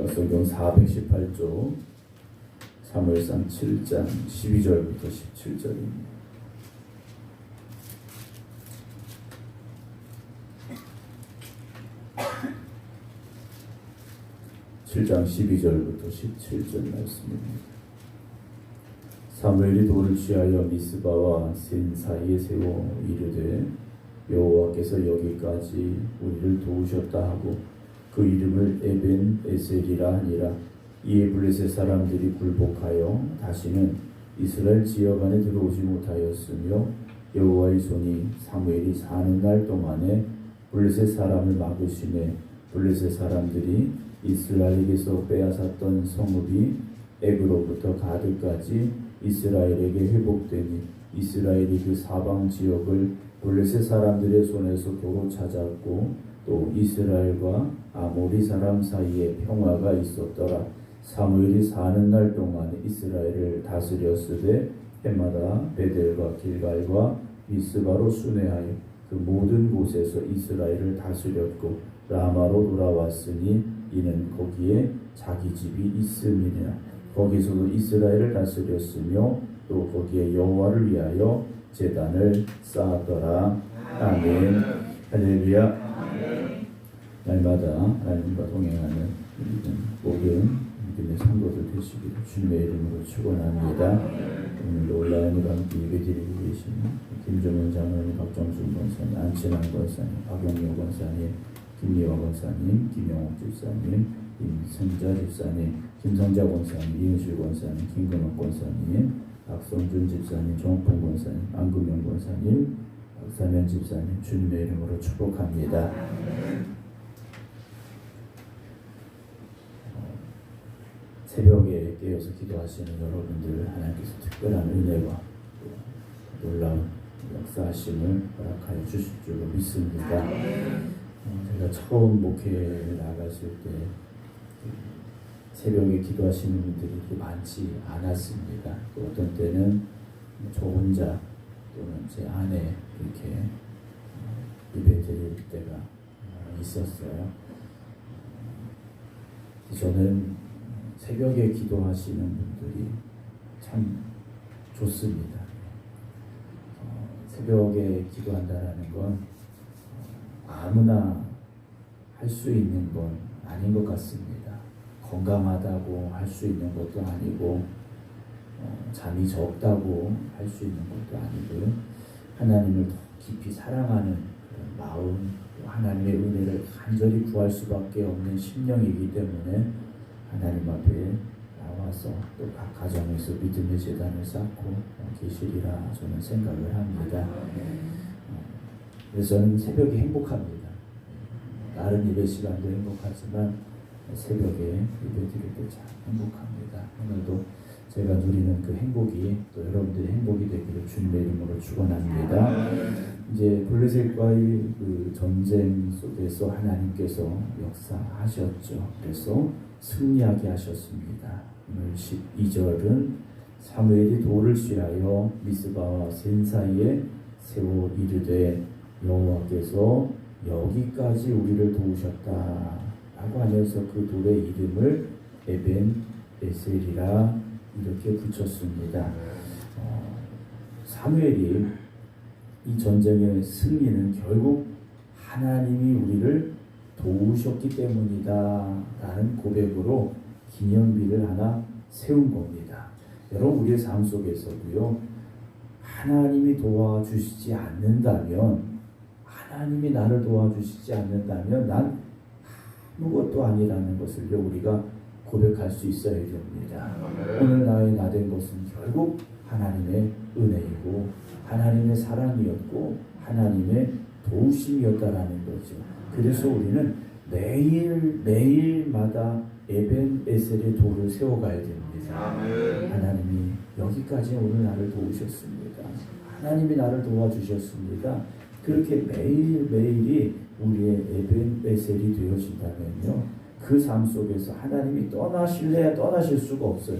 성경 418쪽 사무엘상 7장 12절부터 17절입니다. 7장 12절부터 17절 말씀입니다. 사무엘이 돌을 취하여 미스바와 센 사이에 세워 이르되 여호와께서 여기까지 우리를 도우셨다 하고 그 이름을 에벤 에셀이라 하니라. 이에 블레셋 사람들이 굴복하여 다시는 이스라엘 지역 안에 들어오지 못하였으며 여호와의 손이 사무엘이 사는 날 동안에 블레셋 사람을 막으시매 블레셋 사람들이 이스라엘에게서 빼앗았던 성읍이 에그로부터 가드까지 이스라엘에게 회복되니 이스라엘이 그 사방 지역을 블레셋 사람들의 손에서 도로 찾았고 또 이스라엘과 아모리 사람 사이에 평화가 있었더라. 사무엘이 사는 날 동안 이스라엘을 다스렸으되 해마다 베델과 길갈과 미스바로 순회하여 그 모든 곳에서 이스라엘을 다스렸고 라마로 돌아왔으니 이는 거기에 자기 집이 있음이니라. 거기서도 이스라엘을 다스렸으며 또 거기에 여호와를 위하여 제단을 쌓았더라. 아멘. 할렐루야. 날마다 하나님과 동행하는 모든 믿음의 성도들 되시기를 주님의 이름으로 축원합니다. 오늘도 온라인으로 함께 예배드리고 계시는 김종현 장로님, 박정순 권사님, 안친환 권사님, 박영료 권사님, 김미화 권사님, 김영옥 집사님, 임승자 집사님, 김성자 권사님, 이은실 권사님, 김근옥 권사님, 박성준 집사님, 정풍 권사님, 안금영 권사님, 박사면 집사님 주님의 이름으로 축복합니다. 새벽에 깨어서 기도하시는 여러분들 하나님께서 특별한 은혜와 놀라운 역사하심을 허락하여 주실 줄로 믿습니다. 제가 처음 목회에 나갔을 때 새벽에 기도하시는 분들이 많지 않았습니다. 또 어떤 때는 저 혼자 또는 제 아내 이렇게 예배 드릴 때가 있었어요. 저는 새벽에 기도하시는 분들이 참 좋습니다. 새벽에 기도한다는 건 아무나 할 수 있는 건 아닌 것 같습니다. 건강하다고 할 수 있는 것도 아니고 잠이 적다고 할 수 있는 것도 아니고요. 하나님을 더 깊이 사랑하는 마음, 하나님의 은혜를 간절히 구할 수밖에 없는 심령이기 때문에 하나님 앞에 나와서 또 각 가정에서 믿음의 제단을 쌓고 계시리라 저는 생각을 합니다. 그래서 저는 새벽에 행복합니다. 다른 예배 시간도 행복하지만 새벽에 예배 드릴 때 참 행복합니다. 오늘도 제가 누리는 그 행복이 또 여러분들의 행복이 되기를 주님의 이름으로 축원합니다. 이제 블레셋과의 그 전쟁 속에서 하나님께서 역사하셨죠. 그래서 승리하게 하셨습니다. 오늘 12절은 사무엘이 돌을 취하여 미스바와 센 사이에 세워 이르되 여호와께서 여기까지 우리를 도우셨다 라고 하면서 그 돌의 이름을 에벤 에셀이라 이렇게 붙였습니다. 사무엘이 이 전쟁의 승리는 결국 하나님이 우리를 도우셨기 때문이다 라는 고백으로 기념비를 하나 세운 겁니다. 여러분 우리의 삶 속에서도요, 하나님이 도와주시지 않는다면, 하나님이 나를 도와주시지 않는다면 난 아무것도 아니라는 것을 우리가 고백할 수 있어야 됩니다. 오늘 나의 나된 것은 결국 하나님의 은혜이고 하나님의 사랑이었고 하나님의 도우심이었다라는 거죠. 그래서 우리는 매일마다 에벤 에셀의 돌을 세워가야 됩니다. 하나님이 여기까지 오늘 나를 도우셨습니다. 하나님이 나를 도와주셨습니다. 그렇게 매일매일이 우리의 에벤 에셀이 되어진다면요, 그 삶 속에서 하나님이 떠나실래야 떠나실 수가 없어요.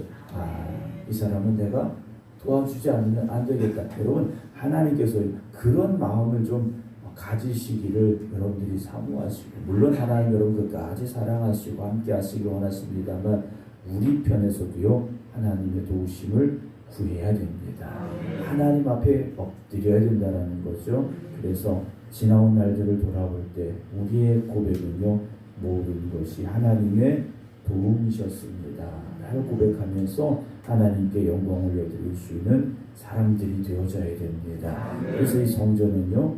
이 사람은 내가 도와주지 않으면 안 되겠다. 여러분, 하나님께서 그런 마음을 좀 가지시기를 여러분들이 사모하시고, 물론 하나님 여러분 끝까지 사랑하시고 함께 하시기 원하십니다만 우리 편에서도요 하나님의 도우심을 구해야 됩니다. 하나님 앞에 엎드려야 된다는 거죠. 그래서 지나온 날들을 돌아볼 때 우리의 고백은요 모든 것이 하나님의 도움이셨습니다 라고 고백하면서 하나님께 영광을 올려드릴 수 있는 사람들이 되어져야 됩니다. 그래서 이 성전은요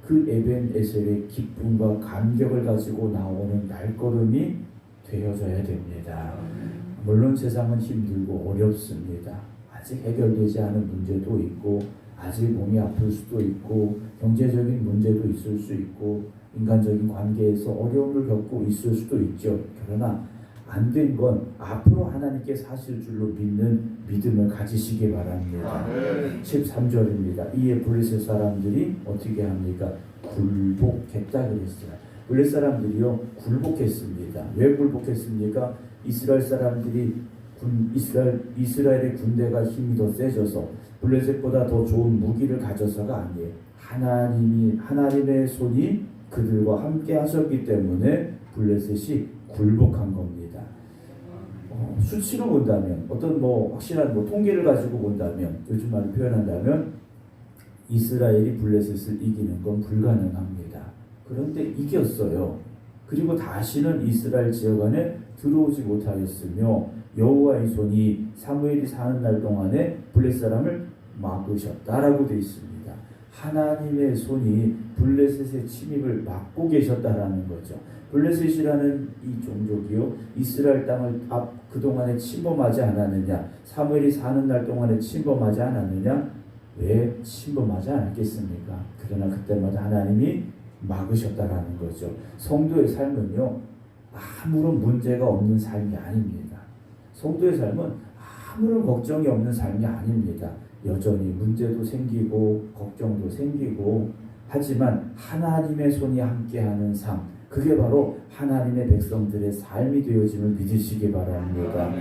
그 에벤에셀의 기쁨과 감격을 가지고 나오는 발걸음이 되어져야 됩니다. 물론 세상은 힘들고 어렵습니다. 아직 해결되지 않은 문제도 있고 아직 몸이 아플 수도 있고 경제적인 문제도 있을 수 있고 인간적인 관계에서 어려움을 겪고 있을 수도 있죠. 그러나 안 된 건 앞으로 하나님께 사실 줄로 믿는 믿음을 가지시기 바랍니다. 13절입니다. 이에 블레셋 사람들이 어떻게 합니까? 굴복했다 그랬어요. 블레셋 사람들이요 굴복했습니다. 왜 굴복했습니까? 이스라엘 사람들이 이스라엘의 군대가 힘이 더 세져서 블레셋보다 더 좋은 무기를 가져서가 아니에요. 하나님의 손이 그들과 함께 하셨기 때문에 블레셋이 굴복한 겁니다. 수치로 본다면 어떤 확실한 통계를 가지고 본다면 요즘 말로 표현한다면 이스라엘이 블레셋을 이기는 건 불가능합니다. 그런데 이겼어요. 그리고 다시는 이스라엘 지역 안에 들어오지 못하였으며 여호와의 손이 사무엘이 사는 날 동안에 블레셋 사람을 막으셨다라고 되어 있습니다. 하나님의 손이 블레셋의 침입을 막고 계셨다라는 거죠. 블레셋이라는 이 종족이요 이스라엘 땅을 그동안에 침범하지 않았느냐, 사무엘이 사는 날 동안에 침범하지 않았느냐, 왜 침범하지 않았겠습니까? 그러나 그때마다 하나님이 막으셨다라는 거죠. 성도의 삶은요 아무런 문제가 없는 삶이 아닙니다. 성도의 삶은 아무런 걱정이 없는 삶이 아닙니다. 여전히 문제도 생기고 걱정도 생기고 하지만 하나님의 손이 함께하는 삶, 그게 바로 하나님의 백성들의 삶이 되어짐을 믿으시기 바랍니다.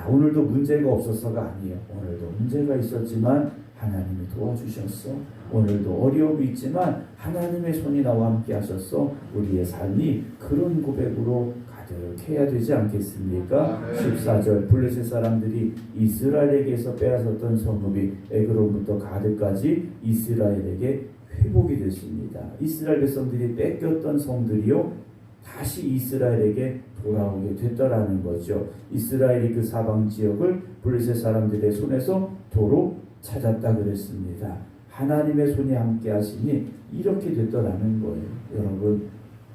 오늘도 문제가 없어서가 아니에요. 오늘도 문제가 있었지만 하나님이 도와주셨어. 오늘도 어려움이 있지만 하나님의 손이 나와 함께 하셨어. 우리의 삶이 그런 고백으로 가득해야 되지 않겠습니까? 14절 블레셋 사람들이 이스라엘에게서 빼앗았던 성읍이 에그론부터 가드까지 이스라엘에게 회복이 됐습니다. 이스라엘 백성들이 뺏겼던 성들이요 다시 이스라엘에게 돌아오게 됐다라는 거죠. 이스라엘이 그 사방 지역을 블레셋 사람들의 손에서 도로 찾았다 그랬습니다. 하나님의 손이 함께 하시니 이렇게 됐더라는 거예요. 여러분,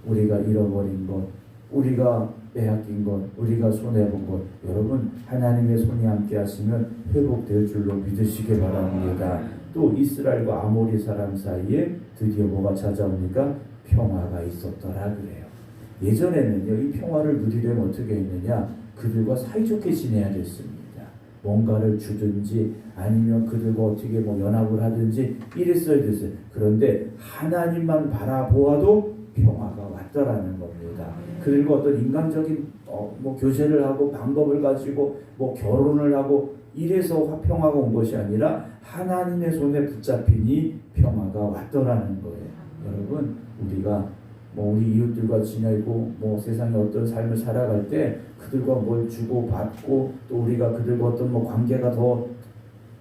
우리가 잃어버린 것, 우리가 빼앗긴 것, 우리가 손해본 것, 여러분 하나님의 손이 함께 하시면 회복될 줄로 믿으시기 바랍니다. 또 이스라엘과 아모리 사람 사이에 드디어 뭐가 찾아옵니까? 평화가 있었더라 그래요. 예전에는요 이 평화를 누리려면 어떻게 했느냐, 그들과 사이좋게 지내야 됐습니다. 뭔가를 주든지 아니면 그들과 어떻게 연합을 하든지 이랬어야 됐어요. 그런데 하나님만 바라보아도 평화가 왔더라는 겁니다. 그들과 어떤 인간적인 교제를 하고 방법을 가지고 결혼을 하고 이래서 평화가 온 것이 아니라 하나님의 손에 붙잡히니 평화가 왔더라는 거예요. 여러분, 우리가 우리 이웃들과 지내고 세상에 어떤 삶을 살아갈 때 그들과 뭘 주고 받고 또 우리가 그들과 어떤 관계가 더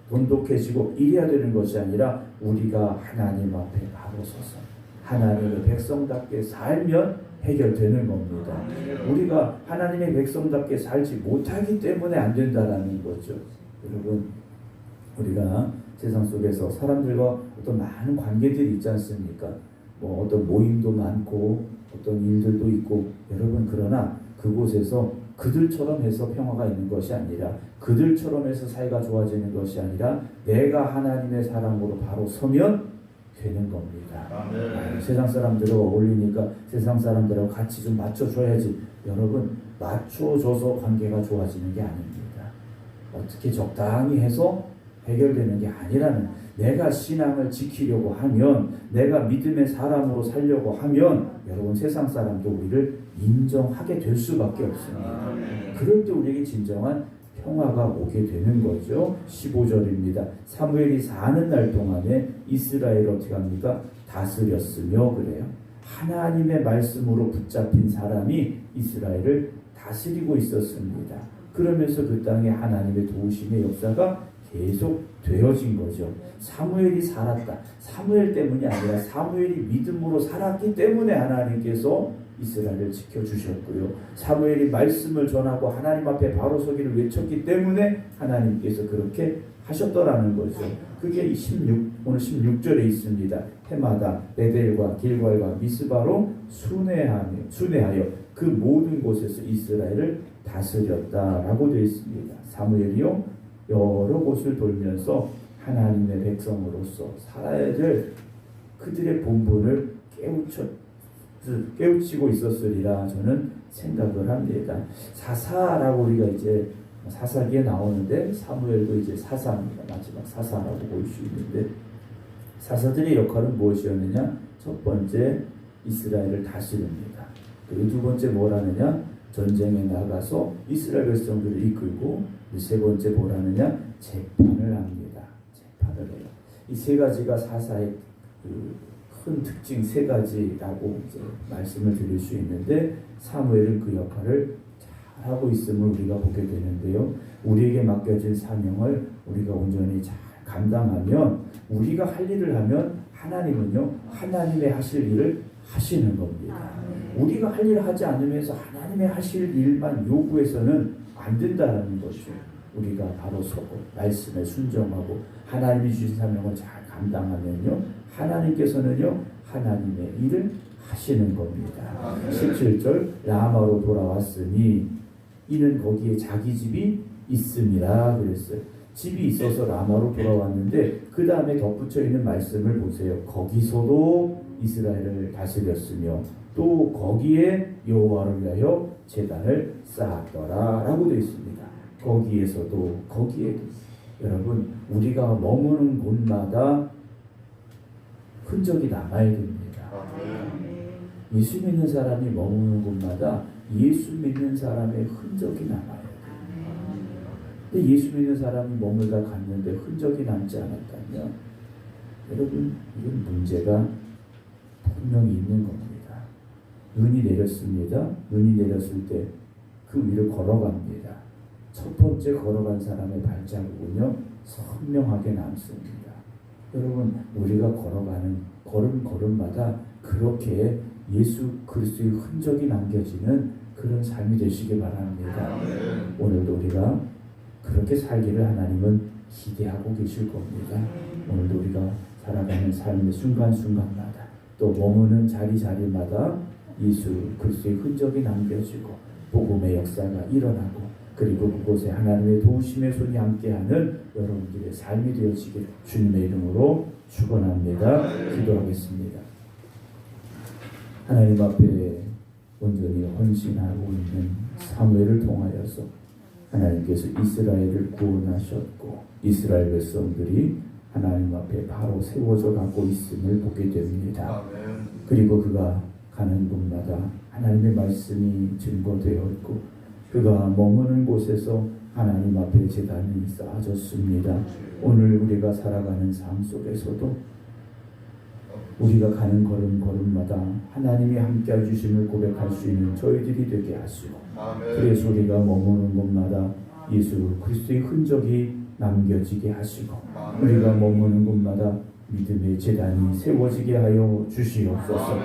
돈독해지고 이래야 되는 것이 아니라 우리가 하나님 앞에 바로 서서 하나님의 백성답게 살면 해결되는 겁니다. 우리가 하나님의 백성답게 살지 못하기 때문에 안 된다라는 거죠. 여러분, 우리가 세상 속에서 사람들과 어떤 많은 관계들이 있지 않습니까? 어떤 모임도 많고 어떤 일들도 있고, 여러분, 그러나 그곳에서 그들처럼 해서 평화가 있는 것이 아니라 그들처럼 해서 사이가 좋아지는 것이 아니라 내가 하나님의 사람으로 바로 서면 되는 겁니다. 세상 사람들하고 어울리니까 세상 사람들하고 같이 좀 맞춰줘야지. 여러분, 맞춰줘서 관계가 좋아지는 게 아닙니다. 어떻게 적당히 해서 해결되는 게 아니라는, 내가 신앙을 지키려고 하면, 내가 믿음의 사람으로 살려고 하면 여러분 세상 사람도 우리를 인정하게 될 수밖에 없습니다. 그럴 때 우리에게 진정한 평화가 오게 되는 거죠. 15절입니다. 사무엘이 사는 날 동안에 이스라엘 어떻게 합니까? 다스렸으며 그래요. 하나님의 말씀으로 붙잡힌 사람이 이스라엘을 다스리고 있었습니다. 그러면서 그 땅에 하나님의 도우심의 역사가 계속 되어진 거죠. 사무엘이 살았다. 사무엘 때문이 아니라 사무엘이 믿음으로 살았기 때문에 하나님께서 이스라엘을 지켜주셨고요. 사무엘이 말씀을 전하고 하나님 앞에 바로 서기를 외쳤기 때문에 하나님께서 그렇게 하셨더라는 거죠. 그게 오늘 16절에 있습니다. 해마다 베델과 길갈과 미스바로 순회하여 그 모든 곳에서 이스라엘을 다스렸다라고 되어 있습니다. 사무엘이요 여러 곳을 돌면서 하나님의 백성으로서 살아야 될 그들의 본분을 깨우치고 있었으리라 저는 생각을 합니다. 사사라고 우리가 이제 사사기에 나오는데 사무엘도 이제 사사입니다. 마지막 사사라고 볼 수 있는데 사사들의 역할은 무엇이었느냐? 첫 번째 이스라엘을 다스립니다. 그리고 두 번째 뭘 하느냐? 전쟁에 나가서 이스라엘 백성들을 이끌고 세 번째 뭘 하느냐? 재판을 합니다. 재판을 해요. 이 세 가지가 사사의 큰 특징 세 가지라고 이제 말씀을 드릴 수 있는데 사무엘은 그 역할을 잘 하고 있음을 우리가 보게 되는데요. 우리에게 맡겨진 사명을 우리가 온전히 잘 감당하면 우리가 할 일을 하면 하나님은요 하나님의 하실 일을 하시는 겁니다. 우리가 할 일을 하지 않으면서 하나님의 하실 일만 요구해서는 안 된다는 것이죠. 우리가 바로 서고 말씀에 순종하고 하나님이 주신 사명을 잘 감당하면요 하나님께서는요 하나님의 일을 하시는 겁니다. 17절 라마로 돌아왔으니 이는 거기에 자기 집이 있음이라 그랬어요. 집이 있어서 라마로 돌아왔는데 그 다음에 덧붙여 있는 말씀을 보세요. 거기서도 이스라엘을 다스렸으며 또 거기에 여호와를 위하여 제단을 쌓았더라 라고 되어 있습니다. 거기에서도 거기에도 여러분 우리가 머무는 곳마다 흔적이 남아야 됩니다. 예수 믿는 사람이 머무는 곳마다 예수 믿는 사람의 흔적이 남아요. 근데 예수 믿는 사람이 머물다 갔는데 흔적이 남지 않았다면 여러분 이건 문제가 분명히 있는 겁니다. 눈이 내렸습니다. 눈이 내렸을 때 그 위를 걸어갑니다. 첫 번째 걸어간 사람의 발자국은요 선명하게 남습니다. 여러분 우리가 걸어가는 걸음마다 그렇게 예수 그리스도의 흔적이 남겨지는 그런 삶이 되시기 바랍니다. 오늘도 우리가 그렇게 살기를 하나님은 기대하고 계실 겁니다. 오늘도 우리가 살아가는 삶의 순간순간마다 또 머무는 자리마다 예수 그리스도의 흔적이 남겨지고 복음의 역사가 일어나고 그리고 그곳에 하나님의 도우심의 손이 함께하는 여러분들의 삶이 되어지길 주님의 이름으로 축원합니다. 기도하겠습니다. 하나님 앞에 온전히 헌신하고 있는 사무엘을 통하여서 하나님께서 이스라엘을 구원하셨고 이스라엘 백성들이 하나님 앞에 바로 세워져 가고 있음을 보게 됩니다. 그리고 그가 가는 곳마다 하나님의 말씀이 증거되었고 그가 머무는 곳에서 하나님 앞에 제단이 쌓아졌습니다. 오늘 우리가 살아가는 삶 속에서도 우리가 가는 걸음마다 하나님이 함께 해주심을 고백할 수 있는 저희들이 되게 하시고 그래서 우리가 머무는 곳마다 예수 그리스도의 흔적이 남겨지게 하시고 우리가 머무는 곳마다 믿음의 제단이 세워지게 하여 주시옵소서.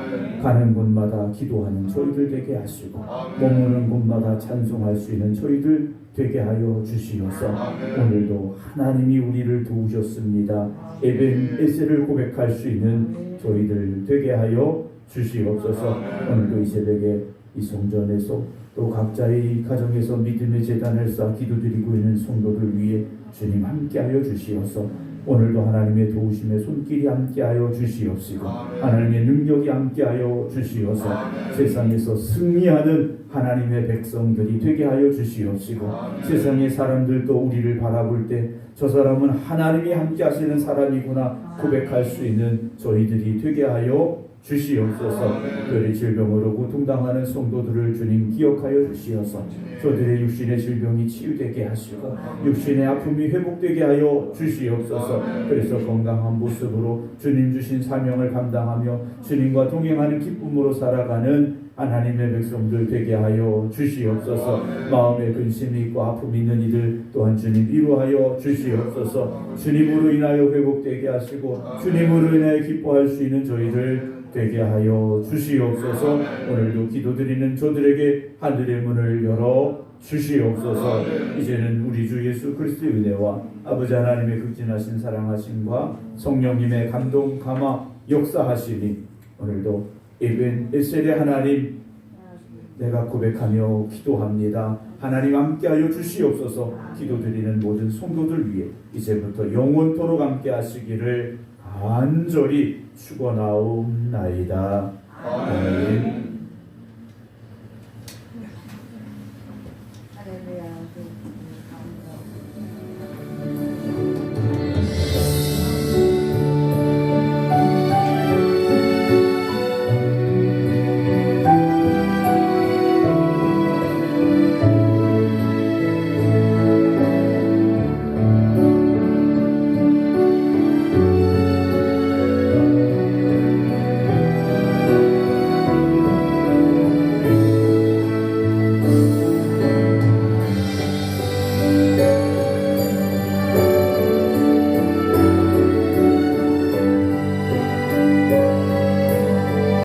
가는 곳마다 기도하는 저희들 되게 하시고 머무는 곳마다 찬송할 수 있는 저희들 되게 하여 주시옵소서. 오늘도 하나님이 우리를 도우셨습니다. 에벤에셀을 고백할 수 있는 저희들 되게 하여 주시옵소서. 오늘도 이 새벽에 이 성전에서 또 각자의 가정에서 믿음의 제단을 쌓아 기도드리고 있는 성도들 위해 주님 함께하여 주시옵소서. 오늘도 하나님의 도우심의 손길이 함께하여 주시옵시고 하나님의 능력이 함께하여 주시옵소서. 세상에서 승리하는 하나님의 백성들이 되게 하여 주시옵시고 세상의 사람들도 우리를 바라볼 때 저 사람은 하나님이 함께하시는 사람이구나 고백할 수 있는 저희들이 되게 하여 주시옵소서. 특별히 질병으로 고통당하는 성도들을 주님 기억하여 주시어서 저들의 육신의 질병이 치유되게 하시고 육신의 아픔이 회복되게 하여 주시옵소서. 그래서 건강한 모습으로 주님 주신 사명을 감당하며 주님과 동행하는 기쁨으로 살아가는 하나님의 백성들 되게 하여 주시옵소서. 마음에 근심이 있고 아픔이 있는 이들 또한 주님 위로하여 주시옵소서. 주님으로 인하여 회복되게 하시고 주님으로 인하여 기뻐할 수 있는 저희들 되게 하여 주시옵소서. 오늘도 기도드리는 저들에게 하늘의 문을 열어 주시옵소서. 이제는 우리 주 예수 그리스도의 은혜와 아버지 하나님의 극진하신 사랑하심과 성령님의 감동 감화 역사하시니 오늘도 에벤에셀의 하나님 내가 고백하며 기도합니다. 하나님 함께하여 주시옵소서. 기도드리는 모든 성도들 위해 이제부터 영원토록 함께하시기를 간절히 축원하옵나이다. 아멘. 할렐루야.